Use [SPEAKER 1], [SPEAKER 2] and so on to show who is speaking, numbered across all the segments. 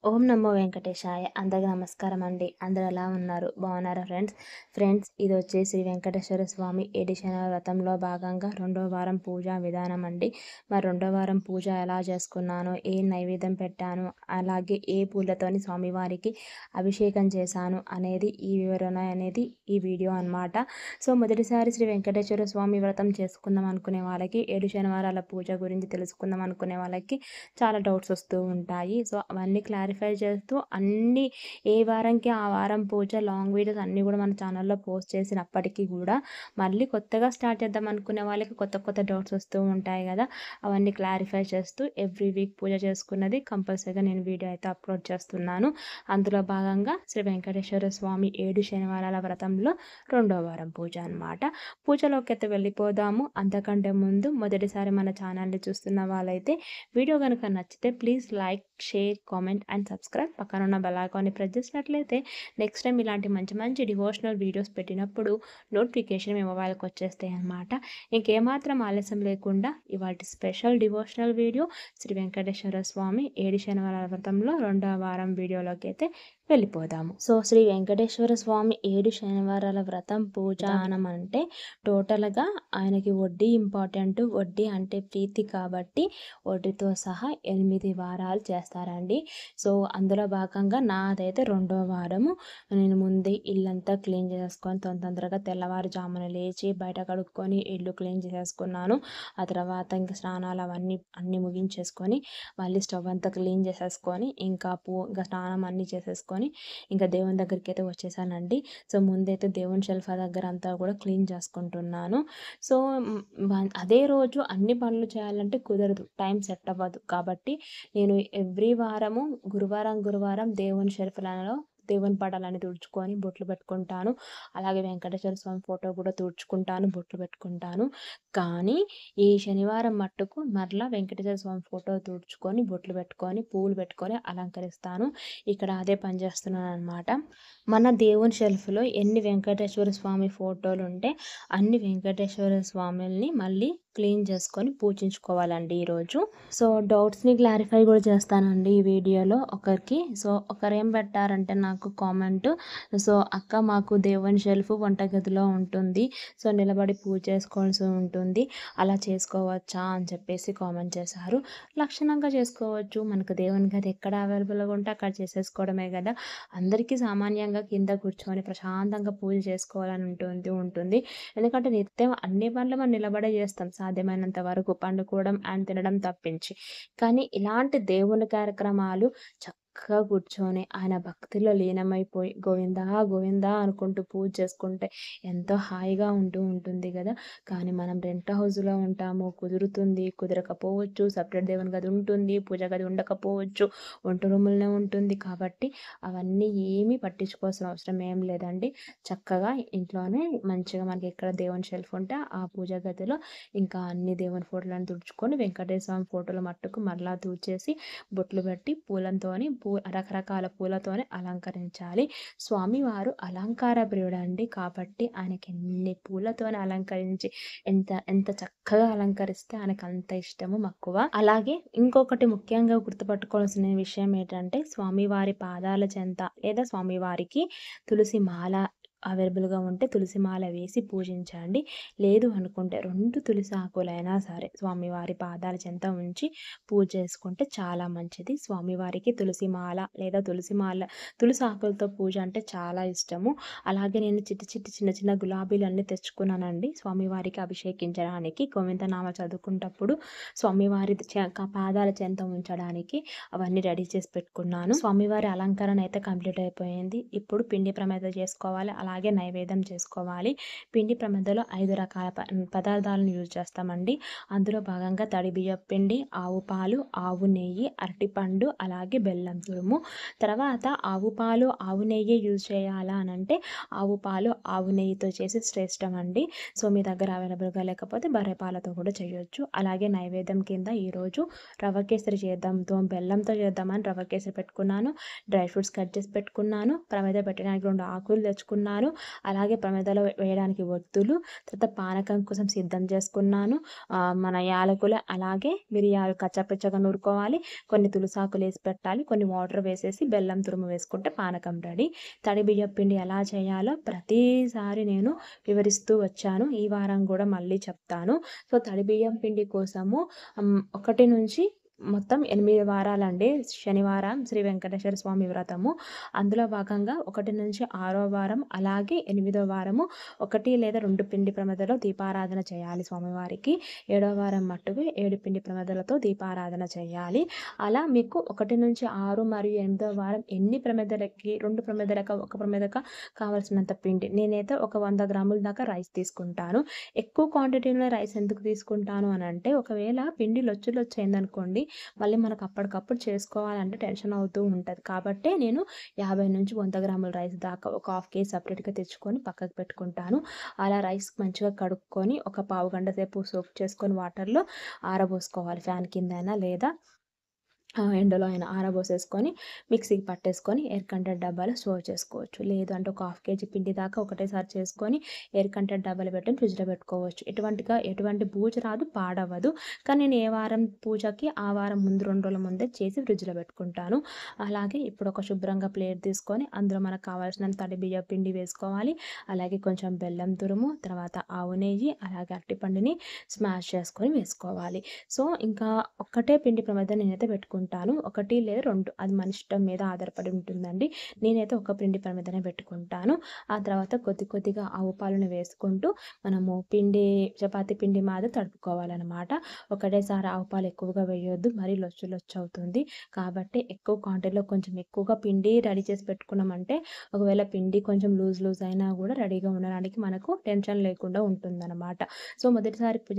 [SPEAKER 1] ఓం నమో వెంకటేశాయ. అందరికి నమస్కారం అండి. అందరూ ఎలా ఉన్నారు? బాగున్నారా ఫ్రెండ్స్? ఇది వచ్చేసి శ్రీ వెంకటేశ్వర స్వామి ఏడు శనివార వ్రతంలో భాగంగా రెండో వారం పూజా విధానం అండి. మరి రెండో వారం పూజ ఎలా చేసుకున్నాను, ఏ నైవేద్యం పెట్టాను, అలాగే ఏ పూలతోని స్వామివారికి అభిషేకం చేశాను అనేది ఈ వివరణ అనేది ఈ వీడియో అన్నమాట. మొదటిసారి శ్రీ వెంకటేశ్వర స్వామి వ్రతం చేసుకుందాం అనుకునే వాళ్ళకి, ఏడు శనివారాల పూజ గురించి తెలుసుకుందాం అనుకునే వాళ్ళకి చాలా డౌట్స్ వస్తూ ఉంటాయి. అవన్నీ క్లారిఫై చేస్తూ ఏ వారంకి ఆ వారం పూజ లాంగ్ వీడియోస్ అన్నీ కూడా మన ఛానల్లో పోస్ట్ చేసినప్పటికీ కూడా మళ్ళీ కొత్తగా స్టార్ట్ చేద్దాం అనుకునే వాళ్ళకి కొత్త కొత్త డౌట్స్ వస్తూ ఉంటాయి కదా, అవన్నీ క్లారిఫై చేస్తూ ఎవ్రీ వీక్ పూజ చేసుకున్నది కంపల్సరీగా నేను వీడియో అయితే అప్లోడ్ చేస్తున్నాను. అందులో భాగంగా శ్రీ వెంకటేశ్వర స్వామి ఏడు శనివారాల వ్రతంలో రెండో వారం పూజ అనమాట. పూజలోకి అయితే వెళ్ళిపోదాము. అంతకంటే ముందు మొదటిసారి మన ఛానల్ని చూస్తున్న వాళ్ళైతే వీడియో కనుక నచ్చితే please like, share, comment and subscribe. పక్కన ఉన్న బెల్ ఐకాన్ని ప్రెస్ చేసినట్లయితే నెక్స్ట్ టైం ఇలాంటి మంచి మంచి డివోషనల్ వీడియోస్ పెట్టినప్పుడు నోటిఫికేషన్ మీ మొబైల్కి వచ్చేస్తాయి అన్నమాట. ఇంకేమాత్రం ఆలస్యం లేకుండా ఇవాటి special devotional video Sri Venkateswara Swamy ఏడు శనివారాల వ్రతంలో రెండవ వారం వీడియోలోకి అయితే వెళ్ళిపోదాము. శ్రీ వెంకటేశ్వర స్వామి ఏడు శనివారాల వ్రతం పూజానం అంటే టోటల్గా ఆయనకి వడ్డీ ఇంపార్టెంట్. వడ్డీ అంటే ప్రీతి కాబట్టి వడ్డీతో సహా 8 వారాలు చేస్తారండి. అందులో భాగంగా నాదైతే రెండో వారము. నేను ముందే ఇల్లంతా క్లీన్ చేసుకొని తొందరగా తెల్లవారుజామున లేచి బయట కడుక్కొని ఇల్లు క్లీన్ చేసేసుకున్నాను. ఆ తర్వాత ఇంకా స్నానాలు అన్నీ ముగించేసుకొని మళ్ళీ స్టవ్ అంతా క్లీన్ చేసేసుకొని ఇంకా స్నానం అన్నీ చేసేసుకొని ఇంకా దేవుని దగ్గరికి అయితే వచ్చేసానండి. ముందైతే దేవుని షెల్ఫ్ దగ్గర అంతా కూడా క్లీన్ చేసుకుంటున్నాను. సో అదే రోజు అన్ని పనులు చేయాలంటే కుదరదు, టైం సెట్ అవ్వదు. కాబట్టి నేను ఎవ్రీ వారము గురువారం దేవుని షెల్ఫ్లలో దేవుని పటాలని తుడుచుకొని బొట్లు పెట్టుకుంటాను. అలాగే వెంకటేశ్వర స్వామి ఫోటో కూడా తుడుచుకుంటాను, బొట్లు పెట్టుకుంటాను. కానీ ఈ శనివారం మట్టుకు మరలా వెంకటేశ్వర స్వామి ఫోటో తుడుచుకొని బొట్లు పెట్టుకొని పూలు పెట్టుకొని అలంకరిస్తాను. ఇక్కడ అదే పని చేస్తున్నాను అనమాట. మన దేవుని షెల్ఫ్లో ఎన్ని వెంకటేశ్వర స్వామి ఫోటోలు ఉంటే అన్ని వెంకటేశ్వర స్వామిని మళ్ళీ క్లీన్ చేసుకొని పూజించుకోవాలండి ఈరోజు. డౌట్స్ని క్లారిఫై కూడా చేస్తానండి ఈ వీడియోలో ఒకరికి. ఒకరు ఏం పెట్టారంటే నాకు కామెంట్, అక్క మాకు దేవుని షెల్ఫ్ వంటగదిలో ఉంటుంది, నిలబడి పూజ చేసుకోవాల్సి ఉంటుంది, అలా చేసుకోవచ్చా అని చెప్పేసి కామెంట్ చేశారు. లక్షణంగా చేసుకోవచ్చు. మనకు దేవుని గది ఎక్కడ అవైలబుల్గా ఉంటే అక్కడ చేసేసుకోవడమే కదా. అందరికీ సామాన్యంగా కింద కూర్చొని ప్రశాంతంగా పూజ చేసుకోవాలని ఉంటుంది. ఎందుకంటే నిత్యం అన్ని పనులు మనం నిలబడే చేస్తాం సాధ్యమైనంత వరకు, పండుకోవడం అండ్ తినడం తప్పించి. కానీ ఇలాంటి దేవుని కార్యక్రమాలు చక్కగా కూర్చొని ఆయన భక్తిలో లీనమైపోయి గోవిందా గోవిందా అనుకుంటూ పూజ చేసుకుంటే ఎంతో హాయిగా ఉంటుంది కదా. కానీ మనం రెంట్ హౌస్లో ఉంటాము, కుదరకపోవచ్చు, సపరేట్ దేవుని గది ఉంటుంది, పూజ గది ఉండకపోవచ్చు, వంట రూములనే ఉంటుంది. కాబట్టి అవన్నీ ఏమీ పట్టించుకోవాల్సిన అవసరం ఏం లేదండి. చక్కగా ఇంట్లోనే మంచిగా మనకి ఎక్కడ దేవుని షెల్ఫ్ ఉంటే ఆ పూజ గదిలో ఇంకా అన్ని దేవుని ఫోటోలను తుడుచుకొని వెంకటేశ్వర స్వామి ఫోటోలు మట్టుకు మరలా తుడిచేసి బొట్లు పెట్టి రకరకాల పూలతోనే అలంకరించాలి. స్వామివారు అలంకార ప్రియుడండి. కాబట్టి ఆయనకి ఎన్ని పూలతోనే అలంకరించి ఎంత చక్కగా అలంకరిస్తే ఆయనకు అంత ఇష్టము, మక్కువ. అలాగే ఇంకొకటి ముఖ్యంగా గుర్తుపట్టుకోవాల్సిన విషయం ఏంటంటే స్వామివారి పాదాల చెంత లేదా స్వామివారికి తులసి మాల అవైలబుల్గా ఉంటే తులసి మాల వేసి పూజించండి. లేదు అనుకుంటే 2 తులసి ఆకులైనా సరే స్వామివారి పాదాల చెంత ఉంచి పూజ చేసుకుంటే చాలా మంచిది. స్వామివారికి తులసి మాల లేదా తులసి ఆకులతో పూజ అంటే చాలా ఇష్టము. అలాగే నేను చిన్న చిన్న గులాబీలన్నీ తెచ్చుకున్నానండి స్వామివారికి అభిషేకించడానికి. గోవిందనామ చదువుకుంటప్పుడు స్వామివారి పాదాల చెంత ఉంచడానికి అవన్నీ రెడీ చేసి పెట్టుకున్నాను. స్వామివారి అలంకరణ అయితే కంప్లీట్ అయిపోయింది. ఇప్పుడు పిండి ప్రమిద చేసుకోవాలి, అలాగే నైవేద్యం చేసుకోవాలి. పిండి ప్రమిదలో 5 రకాల పదార్థాలను యూజ్ చేస్తామండి. అందులో భాగంగా తడి బియ్యం పిండి, ఆవు పాలు, ఆవు నెయ్యి, అరటిపండు, అలాగే బెల్లం తురుము. తర్వాత ఆవు పాలు ఆవు నెయ్యి యూజ్ చేయాలా అని అంటే ఆవు పాలు ఆవు నెయ్యితో చేసి శ్రేష్టం అండి. మీ దగ్గర అవైలబుల్గా లేకపోతే బర్రె పాలతో కూడా చేయొచ్చు. అలాగే నైవేద్యం కింద ఈరోజు రవ్వ కేసరి బెల్లంతో చేద్దామని రవ్వ కేసరి పెట్టుకున్నాను. డ్రై ఫ్రూట్స్ కట్ చేసి పెట్టుకున్నాను. ప్రమిద పెట్టడానికి 2 ఆకులు తెచ్చుకున్నాను. చేసుకున్నాను. అలాగే ప్రమిదలో వేయడానికి ఒత్తులు, తర్వాత పానకం కోసం సిద్ధం చేసుకున్నాను. మన యాలకులు, అలాగే మిరియాలు కచ్చాపిచ్చాగా నూరుకోవాలి. కొన్ని తులసాకులేసి పెట్టాలి. కొన్ని వాటర్ వేసేసి బెల్లం తురుము వేసుకుంటే పానకం రెడీ. తడి బియ్యం పిండి ఎలా చేయాలో ప్రతిసారి నేను వివరిస్తూ వచ్చాను. ఈ వారం కూడా మళ్ళీ చెప్తాను. సో, తడి బియ్యం పిండి కోసము 1 నుంచి మొత్తం 8 వారాలండి. శనివారం శ్రీ వెంకటేశ్వర స్వామి వ్రతము. అందులో భాగంగా 1 నుంచి 6వ వారం, అలాగే 8వ వారము 1 లేదా 2 పిండి ప్రమిదలో దీపారాధన చేయాలి స్వామివారికి. 7వ వారం మట్టుకు 7 పిండి ప్రమిదలతో దీపారాధన చేయాలి. అలా మీకు 1 నుంచి 6 మరియు 8వ వారం ఎన్ని ప్రమిదలకి, 2 ప్రమిదలకా, 1 ప్రమిదకా కావాల్సినంత పిండి. నేనైతే ఒక 100 గ్రాముల దాకా రైస్ తీసుకుంటాను. ఎక్కువ క్వాంటిటీలో రైస్ ఎందుకు తీసుకుంటాను అనంటే, ఒకవేళ పిండి లొచ్చులొచ్చయిందనుకోండి, మళ్ళీ మనకు అప్పటికప్పుడు చేసుకోవాలంటే టెన్షన్ అవుతూ ఉంటది. కాబట్టే నేను 50-100 గ్రాముల రైస్ దాకా ఒక హాఫ్ కేజీ సెపరేట్‌గా తెచ్చుకొని పక్కకు పెట్టుకుంటాను. అలా రైస్ మంచిగా కడుక్కొని ఒక పావు గంట సేపు సోక్ చేసుకొని వాటర్‌లో ఆరబోసుకోవాలి. ఫ్యాన్ కిందైనా లేదా ఎండలో అయినా ఆరబోసేసుకొని మిక్సీకి పట్టేసుకొని ఎయిర్ కంటైనర్ డబ్బాలో స్టోర్ చేసుకోవచ్చు. లేదు అంటే ఒక హాఫ్ కేజీ పిండి దాకా ఒకటేసారి చేసుకొని ఎయిర్ కంటైనర్ డబ్బాలో పెట్టుకొని ఫ్రిడ్జ్‌లో పెట్టుకోవచ్చు. ఎటువంటి బూజు రాదు, పాడవ్వదు. కానీ నేను ఏ వారం పూజకి ఆ వారం ముందు 2 రోజుల ముందే చేసి ఫ్రిడ్జ్‌లో పెట్టుకుంటాను. అలాగే ఇప్పుడు ఒక శుభ్రంగా ప్లేట్ తీసుకొని అందులో మనకు కావాల్సినంత తడి బియ్యం పిండి వేసుకోవాలి. అలాగే కొంచెం బెల్లం తురుము, తర్వాత ఆవు నెయ్యి, అలాగే అరటిపండుని స్మాష్ చేసుకొని వేసుకోవాలి. సో, ఇంకా ఒక్కటే పిండి ప్రమిద నేనైతే పెట్టుకుంటాను. 1 లేదా 2 అది మన ఇష్టం మీద ఆధారపడి ఉంటుందండి. నేనైతే ఒక పిండి ప్రమిదనే పెట్టుకుంటాను. ఆ తర్వాత కొద్దిగా ఆవు పాలను వేసుకుంటూ మనము చపాతీ పిండి మాదిరి తడుపుకోవాలనమాట. ఒకటేసారి ఆవు పాలు ఎక్కువగా వేయొద్దు, మరీ లొచ్చు అవుతుంది. కాబట్టి ఎక్కువ క్వాంటిటీలో కొంచెం ఎక్కువగా పిండి రెడీ చేసి పెట్టుకున్నామంటే, ఒకవేళ పిండి కొంచెం లూజ్ అయినా కూడా రెడీగా ఉండడానికి మనకు టెన్షన్ లేకుండా ఉంటుందన్నమాట. సో, మొదటిసారి పూజ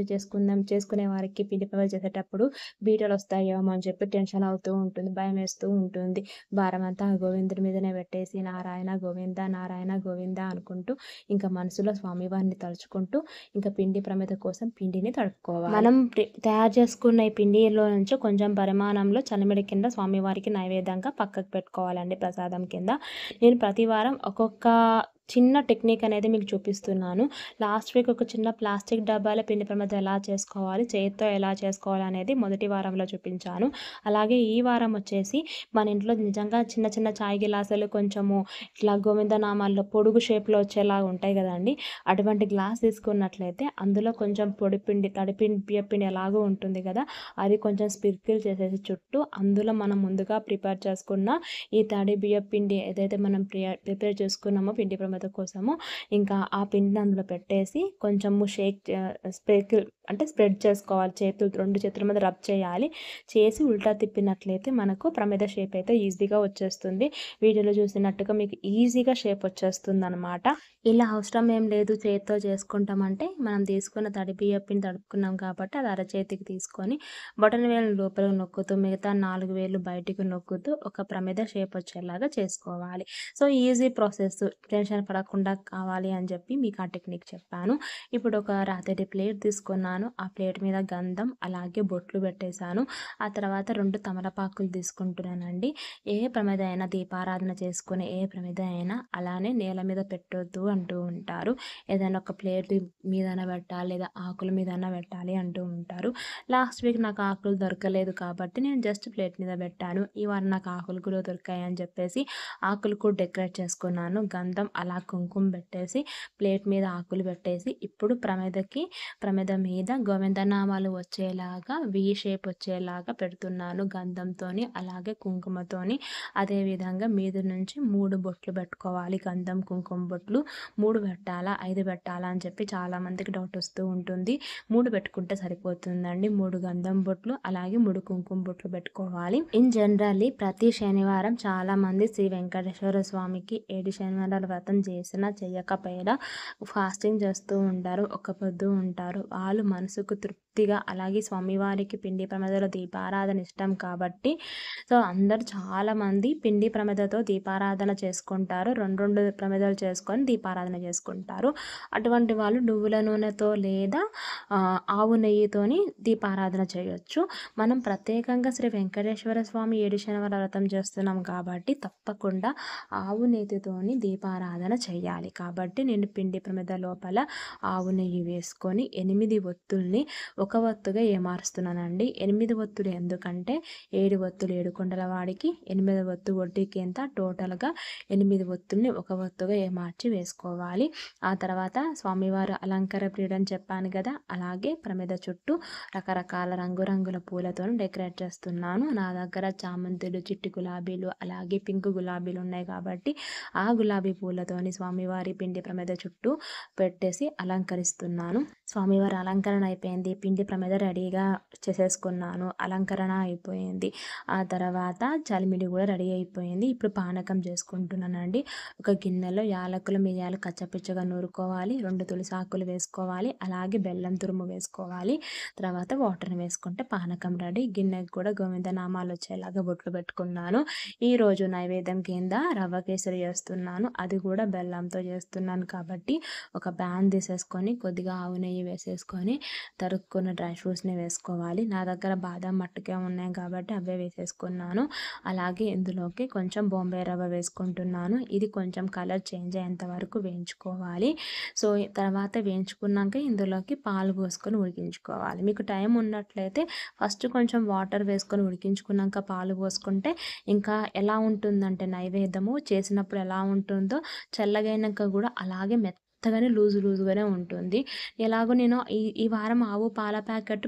[SPEAKER 1] చేసుకునే వారికి పిండి ప్రమిద చేసేటప్పుడు బీటలొస్తాయేమో అని చెప్పి టెన్షన్ అవుతూ ఉంటుంది. భయమేస్తూ ఉంటుంది. భారమంతా గోవిందుడి మీదనే పెట్టేసి నారాయణ గోవింద, నారాయణ గోవింద అనుకుంటూ ఇంకా మనసులో స్వామివారిని తలుచుకుంటూ ఇంకా పిండి ప్రమిద కోసం పిండిని తడుపుకోవాలి. మనం తయారు చేసుకున్న ఈ పిండిలో నుంచి కొంచెం పరిమాణంలో చలిమిడి కింద స్వామివారికి నైవేద్యంగా పక్కకు పెట్టుకోవాలండి ప్రసాదం కింద. నేను ప్రతి వారం ఒక్కొక్క చిన్న టెక్నిక్ అనేది మీకు చూపిస్తున్నాను. లాస్ట్ వీక్ ఒక చిన్న ప్లాస్టిక్ డబ్బాల పిండి ప్రమిద ఎలా చేసుకోవాలి, చేత్తో ఎలా చేసుకోవాలి అనేది మొదటి వారంలో చూపించాను. అలాగే ఈ వారం వచ్చేసి మన ఇంట్లో నిజంగా చిన్న చాయ్ గిలాసులు కొంచెము ఇట్లా గోవిందనామాల్లో పొడుగు షేప్‌లో వచ్చేలాగా ఉంటాయి కదండీ! అటువంటి గ్లాస్ తీసుకున్నట్లయితే అందులో కొంచెం బియ్యపిండి ఎలాగో ఉంటుంది కదా! అది కొంచెం స్ప్రింకిల్ చేసేసి చుట్టూ అందులో మనం ముందుగా ప్రిపేర్ చేసుకున్న ఈ తడి బియ్యపిండి ఏదైతే మనం ప్రిపేర్ చేసుకున్నామో పిండి ప్రమిద కోసము, ఇంకా ఆ పిండిని అందులో పెట్టేసి కొంచెము స్ప్రెడ్ చేసుకోవాలి. 2 చేతుల మీద రబ్ చేయాలి. చేసి ఉల్టా తిప్పినట్లయితే మనకు ప్రమిద షేప్ అయితే ఈజీగా వచ్చేస్తుంది. వీడియోలో చూసినట్టుగా మీకు ఈజీగా షేప్ వచ్చేస్తుందనమాట. ఇలా అవసరం ఏం లేదు, చేతితో చేసుకుంటామంటే మనం తీసుకున్న తడి బియ్యం పిండి తడుపుకున్నాం కాబట్టి అది అరచేతికి తీసుకొని బొటన వేలు లోపలికి నొక్కుతూ మిగతా 4 వేలు బయటికి నొక్కుతూ ఒక ప్రమిద షేప్ వచ్చేలాగా చేసుకోవాలి. So, easy process. టెన్షన్ పడకుండా కావాలి అని చెప్పి మీకు ఆ టెక్నిక్ చెప్పాను. ఇప్పుడు ఒక రాతిడి ప్లేట్ తీసుకున్నాను. ఆ ప్లేట్ మీద గంధం అలాగే బొట్లు పెట్టేశాను. ఆ తర్వాత 2 తమలపాకులు తీసుకుంటున్నానండి. ఏ ప్రమిద అయినా, దీపారాధన చేసుకునే ఏ ప్రమిద అయినా అలానే నేల మీద పెట్టొద్దు అంటూ ఉంటారు. ఏదైనా ఒక ప్లేట్ మీదన పెట్టాలి లేదా ఆకుల మీదన పెట్టాలి అంటూ ఉంటారు. లాస్ట్ వీక్ నాకు ఆకులు దొరకలేదు కాబట్టి నేను జస్ట్ ప్లేట్ మీద పెట్టాను. ఈ వారం నాకు ఆకులు కూడా దొరికాయి అని చెప్పేసి ఆకులు కూడా డెకరేట్ చేసుకున్నాను. గంధం అలా కుంకుమ పెట్టేసి ప్లేట్ మీద ఆకులు పెట్టేసి ఇప్పుడు ప్రమిద మీద గోవిందనామాలు వచ్చేలాగా వి షేప్ వచ్చేలాగా పెడుతున్నాను గంధంతోని అలాగే కుంకుమతోని. అదేవిధంగా మీద నుంచి 3 బొట్లు పెట్టుకోవాలి. గంధం కుంకుమ బొట్లు 3 పెట్టాలా 5 పెట్టాలా అని చెప్పి చాలామందికి డౌట్ వస్తూ ఉంటుంది. 3 పెట్టుకుంటే సరిపోతుందండి. 3 గంధం బొట్లు అలాగే 3 కుంకుమ బొట్లు పెట్టుకోవాలి. ఇన్ జనరల్లీ ప్రతి శనివారం చాలామంది శ్రీ వెంకటేశ్వర స్వామికి 7 శనివారాల వ్రతం చేసినా చేయకపోయినా ఫాస్టింగ్ చేస్తూ ఉంటారు, ఒక్క పొద్దు ఉంటారు. వాళ్ళు మనసుకు తృప్తిగా, అలాగే స్వామివారికి పిండి ప్రమిదలో దీపారాధన ఇష్టం కాబట్టి సో అందరూ చాలామంది పిండి ప్రమిదతో దీపారాధన చేసుకుంటారు. 2 ప్రమిదలు చేసుకొని దీపారాధన చేసుకుంటారు. అటువంటి వాళ్ళు నువ్వుల నూనెతో లేదా ఆవు నెయ్యితోని దీపారాధన చేయొచ్చు. మనం ప్రత్యేకంగా శ్రీ వెంకటేశ్వర స్వామి 7 శనివార వ్రతం చేస్తున్నాం కాబట్టి తప్పకుండా ఆవు నెయ్యితోని దీపారాధన చేయాలి. కాబట్టి నేను పిండి ప్రమిద లోపల ఆవు నెయ్యి వేసుకొని 8 ఒత్తుల్ని ఒక ఒత్తుగా ఏమారుస్తున్నానండి. 8 ఒత్తులు ఎందుకంటే 7 ఒత్తులు 7 కొండల వాడికి, 8 ఒత్తు వడ్డీకి ఎంత టోటల్గా 8 ఒత్తుల్ని ఒక ఒత్తుగా ఏమార్చి వేసుకోవాలి. ఆ తర్వాత స్వామివారు అలంకార ప్రియుడని చెప్పాను కదా, అలాగే ప్రమిద చుట్టూ రకరకాల రంగురంగుల పూలతో డెకరేట్ చేస్తున్నాను. నా దగ్గర చామంతులు, చిట్టి గులాబీలు, అలాగే పింక్ గులాబీలు ఉన్నాయి కాబట్టి ఆ గులాబీ పూలతోని స్వామివారి పిండి ప్రమిద చుట్టూ పెట్టేసి అలంకరిస్తున్నాను. స్వామివారి అలంకరణ అయిపోయింది. పిండి ప్రమిద రెడీగా చేసేసుకున్నాను. అలంకరణ అయిపోయింది. ఆ తర్వాత చలిమిడి కూడా రెడీ అయిపోయింది. ఇప్పుడు పానకం చేసుకుంటున్నానండి. ఒక గిన్నెలో యాలకులు, మిరియాలు కచ్చపిచ్చగా నూరుకోవాలి. 2 తులసాకులు వేసుకోవాలి. అలాగే బెల్లం తురుము వేసుకోవాలి. తర్వాత వాటర్ని వేసుకుంటే పానకం రెడీ. గిన్నెకి కూడా గోవిందనామాలు వచ్చేలాగా బొట్లు పెట్టుకున్నాను. ఈరోజు నైవేద్యం కింద రవ్వ కేసరి చేస్తున్నాను. అది కూడా బెల్లంతో చేస్తున్నాను కాబట్టి ఒక ప్యాన్ తీసేసుకొని కొద్దిగా ఆవు నెయ్యి వేసేసుకొని తరుక్కున్న డ్రై ఫ్రూట్స్ని వేసుకోవాలి. నా దగ్గర బాదం మట్టుకే ఉన్నాయి కాబట్టి అవే వేసేసుకున్నాను. అలాగే ఇందులోకి కొంచెం బొంబాయి రవ్వ వేసుకుంటున్నాను. ఇది కొంచెం కలర్ చేంజ్ అయ్యేంత వరకు వేయించుకోవాలి. సో తర్వాత వేయించుకున్నాక ఇందులోకి పాలు పోసుకొని ఉడికించుకోవాలి. మీకు టైం ఉన్నట్లయితే ఫస్ట్ కొంచెం వాటర్ వేసుకొని ఉడికించుకున్నాక పాలు పోసుకుంటే ఇంకా ఎలా ఉంటుందంటే నైవేద్యము చేసినప్పుడు ఎలా ఉంటుందో చల్లగైనాక కూడా అలాగే మెత్తగానే లూజుగానే ఉంటుంది. ఎలాగో నేను ఈ వారం ఆవు పాల ప్యాకెట్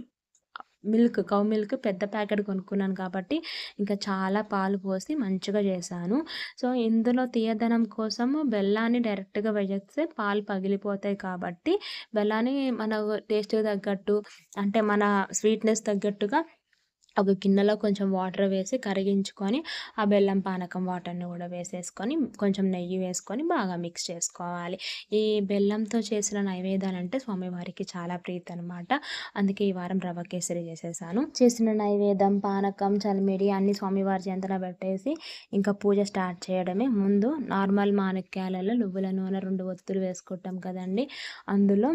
[SPEAKER 1] కౌ మిల్క్ పెద్ద ప్యాకెట్ కొనుక్కున్నాను కాబట్టి ఇంకా చాలా పాలు పోసి మంచిగా చేశాను. సో ఇందులో తీయదనం కోసం బెల్లాన్ని డైరెక్ట్గా వేసేస్తే పాలు పగిలిపోతాయి కాబట్టి బెల్లాన్ని మన టేస్ట్‌కి తగ్గట్టు అంటే మన స్వీట్‌నెస్ తగ్గట్టుగా ఒక గిన్నెలో కొంచెం వాటర్ వేసి కరిగించుకొని ఆ బెల్లం పానకం వాటర్ని కూడా వేసేసుకొని కొంచెం నెయ్యి వేసుకొని బాగా మిక్స్ చేసుకోవాలి. ఈ బెల్లంతో చేసిన నైవేద్యాలంటే స్వామివారికి చాలా ప్రీతి అనమాట. అందుకే ఈ వారం రవ్వ కేసరి చేసేసాను. చేసిన నైవేద్యం, పానకం, చలిమిడి అన్ని స్వామివారి చెంతన పెట్టేసి ఇంకా పూజ స్టార్ట్ చేయడమే. ముందు నార్మల్ మాణిక్యాలలో నువ్వుల నూనె 2 ఒత్తులు వేసుకుంటాం కదండి. అందులో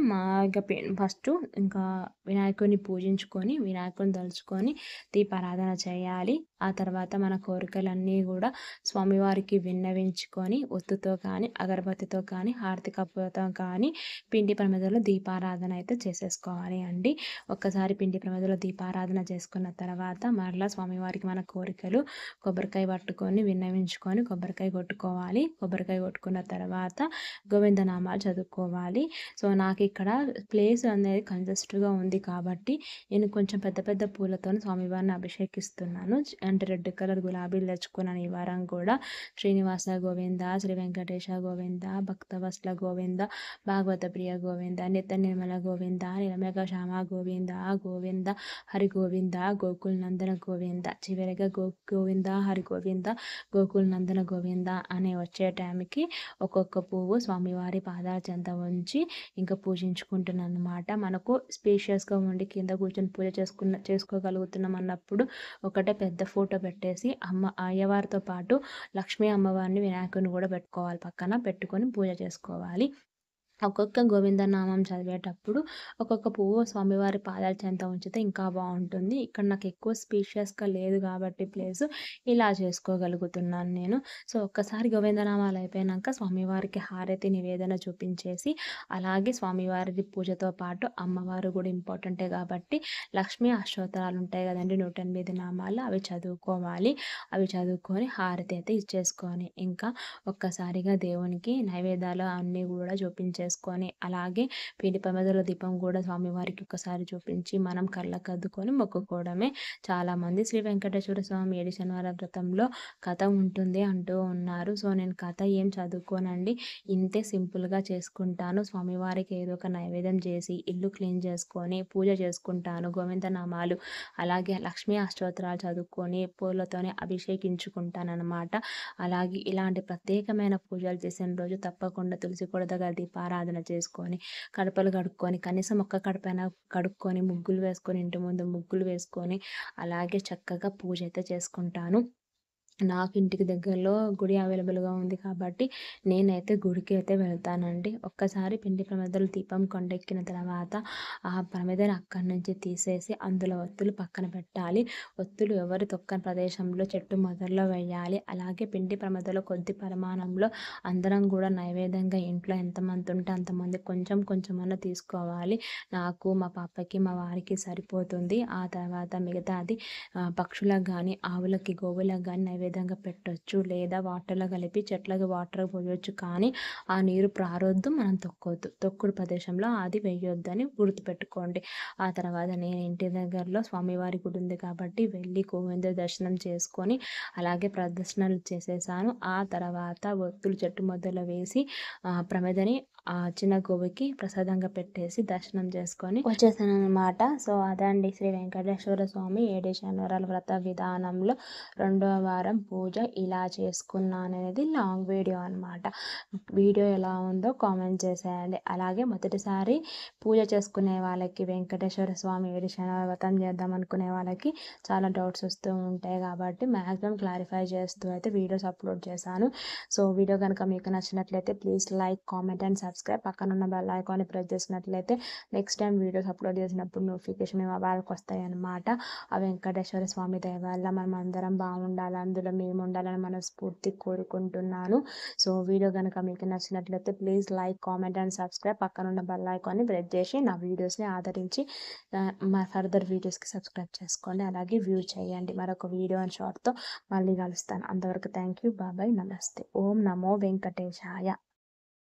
[SPEAKER 1] ఫస్ట్ ఇంకా వినాయకుడిని పూజించుకొని వినాయకుడిని తలుచుకొని దీపారాధన చేయాలి. ఆ తర్వాత మన కోరికలన్నీ కూడా స్వామివారికి విన్నవించుకొని ఒత్తుతో కానీ, అగరబత్తితో కానీ, హారతి కప్పుతో కానీ పిండి ప్రమిదలో దీపారాధన అయితే చేసేసుకోవాలి అండి. ఒక్కసారి పిండి ప్రమిదలో దీపారాధన చేసుకున్న తర్వాత మరలా స్వామివారికి మన కోరికలు కొబ్బరికాయ పట్టుకొని విన్నవించుకొని కొబ్బరికాయ కొట్టుకోవాలి. కొబ్బరికాయ కొట్టుకున్న తర్వాత గోవిందనామాలు చదువుకోవాలి. సో నాకు ఇక్కడ ప్లేస్ అనేది కంజెస్ట్గా ఉంది కాబట్టి నేను కొంచెం పెద్ద పెద్ద పూలతో స్వామివారిని అభిషేకిస్తున్నాను. అంటే రెడ్ కలర్ గులాబీలు తెచ్చుకున్నాను ఈ వారం కూడా. శ్రీనివాస గోవింద, శ్రీ వెంకటేశ గోవింద, భక్తవత్సల గోవింద, భాగవత ప్రియ గోవింద, నిత్య నిర్మల గోవింద, నిరమేఘ శ్యామ గోవింద, గోవింద హరి గోవింద, గోకుల్ నందన గోవింద, చివరిగా గోవింద హరి గోవింద, గోకుల్ నందన గోవింద అనే వచ్చే టైంకి ఒక్కొక్క పువ్వు స్వామివారి పాదాల చెంత ఉంచి ఇంకా పూజించుకుంటున్నాను అనమాట. మనకు స్పేషియస్గా ఉండి కింద కూర్చొని పూజ చేసుకోగలుగుతున్నాం అన్నప్పుడు ఒకటే పెద్ద ఫోటో పెట్టేసి అయ్యవారితో పాటు లక్ష్మీ అమ్మవారిని, వినాయకుడిని కూడా పెట్టుకోవాలి. పక్కన పెట్టుకొని పూజ చేసుకోవాలి. ఒక్కొక్క గోవిందనామం చదివేటప్పుడు ఒక్కొక్క పువ్వు స్వామివారి పాదాల చెంత ఉంచితే ఇంకా బాగుంటుంది. ఇక్కడ నాకు ఎక్కువ స్పేషియస్గా లేదు కాబట్టి ప్లేసు ఇలా చేసుకోగలుగుతున్నాను నేను. సో ఒక్కసారి గోవిందనామాలు అయిపోయాక స్వామివారికి హారతి నివేదన చూపించేసి అలాగే స్వామివారి పూజతో పాటు అమ్మవారు కూడా ఇంపార్టెంటే కాబట్టి లక్ష్మీ అష్టోత్తరాలు ఉంటాయి కదండి, 108 నామాలు, అవి చదువుకోవాలి. అవి చదువుకొని హారతి అయితే ఇచ్చేసుకొని ఇంకా ఒక్కసారిగా దేవునికి నైవేద్యాలు అన్నీ కూడా చూపించేసుకొని అలాగే పిండి ప్రమిదలో దీపం కూడా స్వామివారికి ఒకసారి చూపించి మనం కళ్ళకద్దుకొని మొక్కుకోవడమే. చాలామంది శ్రీ వెంకటేశ్వర స్వామి 7 శనివార వ్రతంలో కథ ఉంటుంది అంటూ ఉన్నారు. సో నేను కథ ఏం చదువుకోనండి, ఇంతే సింపుల్గా చేసుకుంటాను. స్వామివారికి ఏదో ఒక నైవేద్యం చేసి ఇల్లు క్లీన్ చేసుకొని పూజ చేసుకుంటాను. గోవిందనామాలు అలాగే లక్ష్మీ అష్టోత్తరాలు చదువుకొని పూలతోనే అభిషేకించుకుంటాను అనమాట. అలాగే ఇలాంటి ప్రత్యేకమైన పూజలు చేసిన రోజు తప్పకుండా తులసి కోట దగ్గర దీపారాధన దీపారాధన చేసుకొని కడపలు కడుక్కొని కనీసం ఒక్క కడపైనా కడుక్కొని ముగ్గులు వేసుకొని ఇంటి ముందు ముగ్గులు వేసుకొని అలాగే చక్కగా పూజ అయితే చేసుకుంటాను. నాకు ఇంటికి దగ్గరలో గుడి అవైలబుల్గా ఉంది కాబట్టి నేనైతే గుడికి అయితే వెళ్తానండి. ఒక్కసారి పిండి ప్రమిదలు దీపం కొండెక్కిన తర్వాత ఆ ప్రమిదను అక్కడి నుంచి తీసేసి అందులో ఒత్తులు పక్కన పెట్టాలి. ఒత్తులు ఎవరు తొక్కని ప్రదేశంలో చెట్టు మొదల్లో వేయాలి. అలాగే పిండి ప్రమిదలో కొద్ది పరిమాణంలో అందరం కూడా నైవేద్యంగా ఇంట్లో ఎంతమంది ఉంటే అంతమంది కొంచెం కొంచెమన్నా తీసుకోవాలి. నాకు మా పాపకి మా వారికి సరిపోతుంది. ఆ తర్వాత మిగతాది పక్షులకు కానీ ఆవులకి గోవులకు కానీ నైవేద్యంగా పెట్టొచ్చు. లేదా వాటర్లో కలిపి చెట్లకి వాటర్ పోయొచ్చు. కానీ ఆ నీరు ప్రారొద్దు, మనం తొక్కొద్దు. తొక్కుడు ప్రదేశంలో అది వేయొద్దు అని గుర్తుపెట్టుకోండి. ఆ తర్వాత నేను ఇంటి దగ్గరలో స్వామివారి గుడి ఉంది కాబట్టి వెళ్ళి గోవింద దర్శనం చేసుకొని అలాగే ప్రదర్శనలు చేసేసాను. ఆ తర్వాత ఒత్తులు చెట్టు మొదలు వేసి ప్రమిదని చిన్న గోవుకి ప్రసాదంగా పెట్టేసి దర్శనం చేసుకొని వచ్చేసాను అనమాట. సో అదండి శ్రీ వెంకటేశ్వర స్వామి 7 శనివారాల వ్రత విధానంలో 2వ వారం పూజ ఇలా చేసుకున్నాను అనేది లాంగ్ వీడియో అనమాట. వీడియో ఎలా ఉందో కామెంట్ చేసేయండి. అలాగే మొదటిసారి పూజ చేసుకునే వాళ్ళకి వెంకటేశ్వర స్వామి 7 శనివారం వ్రతం చేద్దాం అనుకునే వాళ్ళకి చాలా డౌట్స్ వస్తూ ఉంటాయి కాబట్టి మ్యాక్సిమం క్లారిఫై చేస్తూ అయితే వీడియోస్ అప్లోడ్ చేశాను. సో వీడియో కనుక మీకు నచ్చినట్లయితే please like, comment and subscribe. పక్కన ఉన్న బెల్ ఐకాన్ని ప్రెస్ చేసినట్లయితే నెక్స్ట్ టైం వీడియోస్ అప్లోడ్ చేసినప్పుడు నోటిఫికేషన్ మీ మొబైల్కి వస్తాయి అన్నమాట. ఆ వెంకటేశ్వర స్వామి దయ వల్ల మనం అందరం బాగుండాలి, అందులో మేము ఉండాలని మనస్ఫూర్తి కోరుకుంటున్నాను. సో వీడియో కనుక మీకు నచ్చినట్లయితే please like, comment and subscribe. పక్కన ఉన్న బెల్ ఐకాన్ని ప్రెస్ చేసి నా వీడియోస్ని ఆదరించి మా ఫర్దర్ వీడియోస్కి సబ్స్క్రైబ్ చేసుకోండి. అలాగే వ్యూ చేయండి. మరొక వీడియో అండ్ షార్ట్తో మళ్ళీ కలుస్తాను. అంతవరకు థ్యాంక్ యూ. బాబాయ్, నమస్తే. ఓం నమో వెంకటేశాయ.